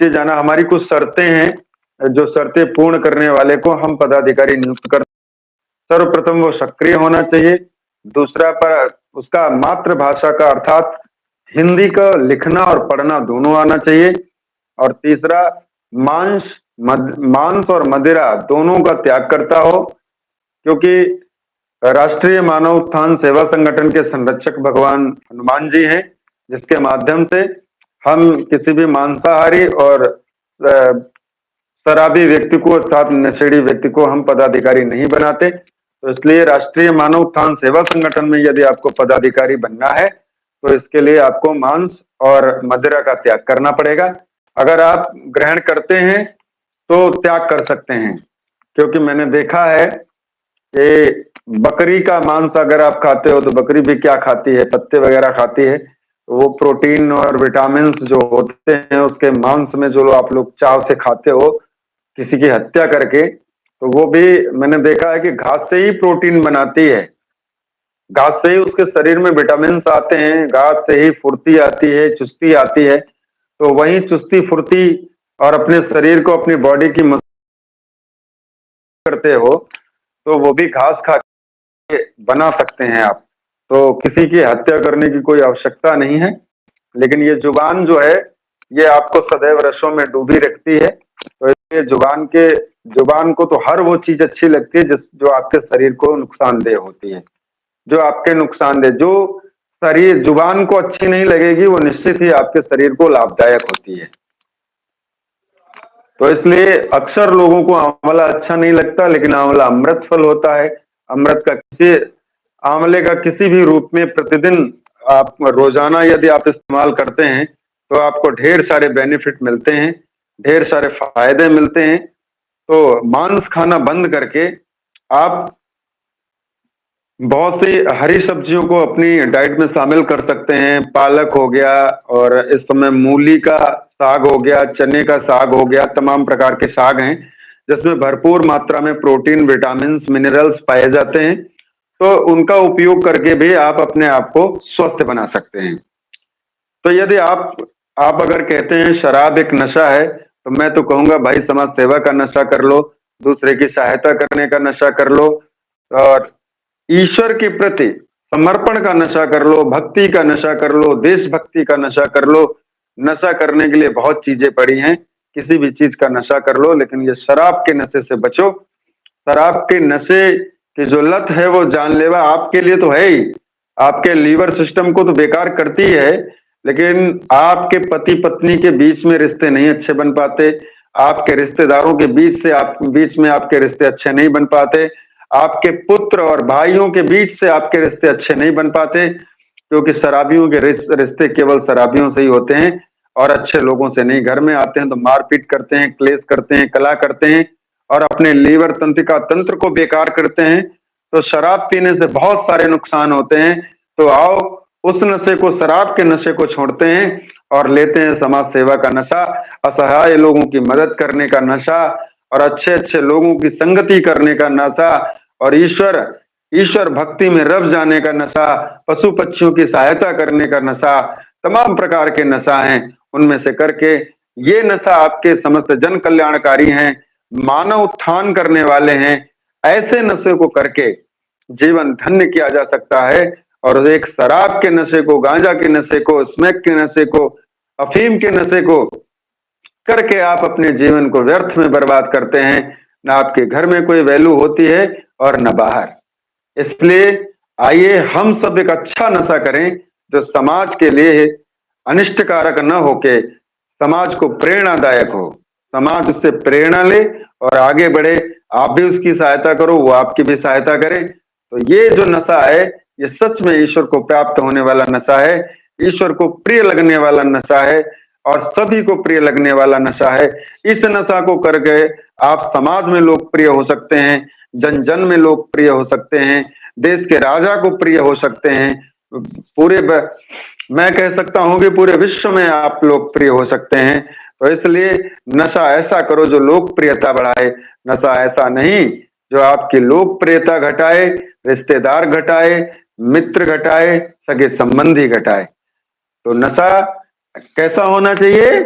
से जाना, हमारी कुछ शर्तें हैं, जो शर्तें पूर्ण करने वाले को हम पदाधिकारी नियुक्त कर। सर्वप्रथम वो सक्रिय होना चाहिए। दूसरा पर उसका मातृभाषा का अर्थात हिंदी का लिखना और पढ़ना दोनों आना चाहिए। और तीसरा मांस और मदिरा दोनों का त्याग करता हो, क्योंकि राष्ट्रीय मानव उत्थान सेवा संगठन के संरक्षक भगवान हनुमान जी हैं, जिसके माध्यम से हम किसी भी मांसाहारी और शराबी व्यक्ति को अर्थात नशेड़ी व्यक्ति को हम पदाधिकारी नहीं बनाते। तो इसलिए राष्ट्रीय मानव उत्थान सेवा संगठन में यदि आपको पदाधिकारी बनना है तो इसके लिए आपको मांस और मदिरा का त्याग करना पड़ेगा। अगर आप ग्रहण करते हैं तो त्याग कर सकते हैं, क्योंकि मैंने देखा है कि बकरी का मांस अगर आप खाते हो तो बकरी भी क्या खाती है, पत्ते वगैरह खाती है। तो वो प्रोटीन और विटामिन जो होते हैं उसके मांस में जो आप लोग चाव से खाते हो किसी की हत्या करके, तो वो भी मैंने देखा है कि घास से ही प्रोटीन बनाती है, घास से ही उसके शरीर में विटामिन आते हैं, घास से ही फुर्ती आती है, चुस्ती आती है। तो वही चुस्ती फुर्ती और अपने शरीर को अपनी बॉडी की करते हो तो वो भी घास खा के बना सकते हैं आप। तो किसी की हत्या करने की कोई आवश्यकता नहीं है, लेकिन ये जुबान जो है ये आपको सदैव रसों में डूबी रखती है। तो इसलिए जुबान को तो हर वो चीज अच्छी लगती है जिस जो आपके शरीर को नुकसानदेह होती है, जो आपके नुकसानदेह जो शरीर जुबान को अच्छी नहीं लगेगी वो निश्चित ही आपके शरीर को लाभदायक होती है। तो इसलिए अक्सर लोगों को आंवला अच्छा नहीं लगता, लेकिन आंवला अमृत फल होता है। आंवले का किसी भी रूप में प्रतिदिन आप रोजाना यदि आप इस्तेमाल करते हैं तो आपको ढेर सारे बेनिफिट मिलते हैं, ढेर सारे फायदे मिलते हैं। तो मांस खाना बंद करके आप बहुत सी हरी सब्जियों को अपनी डाइट में शामिल कर सकते हैं। पालक हो गया, और इस समय मूली का साग हो गया, चने का साग हो गया, तमाम प्रकार के साग हैं जिसमें भरपूर मात्रा में प्रोटीन, विटामिन, मिनरल्स पाए जाते हैं। तो उनका उपयोग करके भी आप अपने आप को स्वस्थ बना सकते हैं। तो यदि आप अगर कहते हैं शराब एक नशा है, तो मैं तो कहूंगा भाई समाज सेवा का नशा कर लो, दूसरे की सहायता करने का नशा कर लो, और ईश्वर के प्रति समर्पण का नशा कर लो, भक्ति का नशा कर लो, देशभक्ति का नशा कर लो। नशा करने के लिए बहुत चीजें पड़ी हैं, किसी भी चीज का नशा कर लो, लेकिन ये शराब के नशे से बचो। शराब के नशे की जो लत है वो जानलेवा आपके लिए तो है ही, आपके लीवर सिस्टम को तो बेकार करती है, लेकिन आपके पति पत्नी के बीच में रिश्ते नहीं अच्छे बन पाते, आपके रिश्तेदारों के बीच में आपके रिश्ते अच्छे नहीं बन पाते, आपके पुत्र और भाइयों के बीच से आपके रिश्ते अच्छे नहीं बन पाते, क्योंकि शराबियों के रिश्ते केवल शराबियों से ही होते हैं और अच्छे लोगों से नहीं। घर में आते हैं तो मारपीट करते हैं, क्लेश करते हैं, कला करते हैं और अपने लीवर तंत्रिका तंत्र को बेकार करते हैं। तो शराब पीने से बहुत सारे नुकसान होते हैं। तो आओ उस नशे को, शराब के नशे को छोड़ते हैं और लेते हैं समाज सेवा का नशा, असहाय लोगों की मदद करने का नशा, और अच्छे अच्छे लोगों की संगति करने का नशा, और ईश्वर भक्ति में रब जाने का नशा, पशु पक्षियों की सहायता करने का नशा, तमाम प्रकार के नशा हैं। उनमें से करके ये नशा आपके समस्त जन कल्याणकारी हैं, मानव उत्थान करने वाले हैं। ऐसे नशे को करके जीवन धन्य किया जा सकता है। और एक शराब के नशे को, गांजा के नशे को, स्मैक के नशे को, अफीम के नशे को करके आप अपने जीवन को व्यर्थ में बर्बाद करते हैं। न आपके घर में कोई वैल्यू होती है और न बाहर। इसलिए आइए हम सब एक अच्छा नशा करें जो समाज के लिए अनिष्टकारक न होके समाज को प्रेरणादायक हो, समाज उससे प्रेरणा ले और आगे बढ़े। आप भी उसकी सहायता करो, वो आपकी भी सहायता करे। तो ये जो नशा है ये सच में ईश्वर को प्राप्त होने वाला नशा है, ईश्वर को प्रिय लगने वाला नशा है और सभी को प्रिय लगने वाला नशा है। इस नशा को करके आप समाज में लोकप्रिय हो सकते हैं, जन जन में लोकप्रिय हो सकते हैं, देश के राजा को प्रिय हो सकते हैं, मैं कह सकता हूं कि पूरे विश्व में आप लोकप्रिय हो सकते हैं। तो इसलिए नशा ऐसा करो जो लोकप्रियता बढ़ाए, नशा ऐसा नहीं जो आपकी लोकप्रियता घटाए, रिश्तेदार घटाए, मित्र घटाए, सगे संबंधी घटाए। तो नशा कैसा होना चाहिए?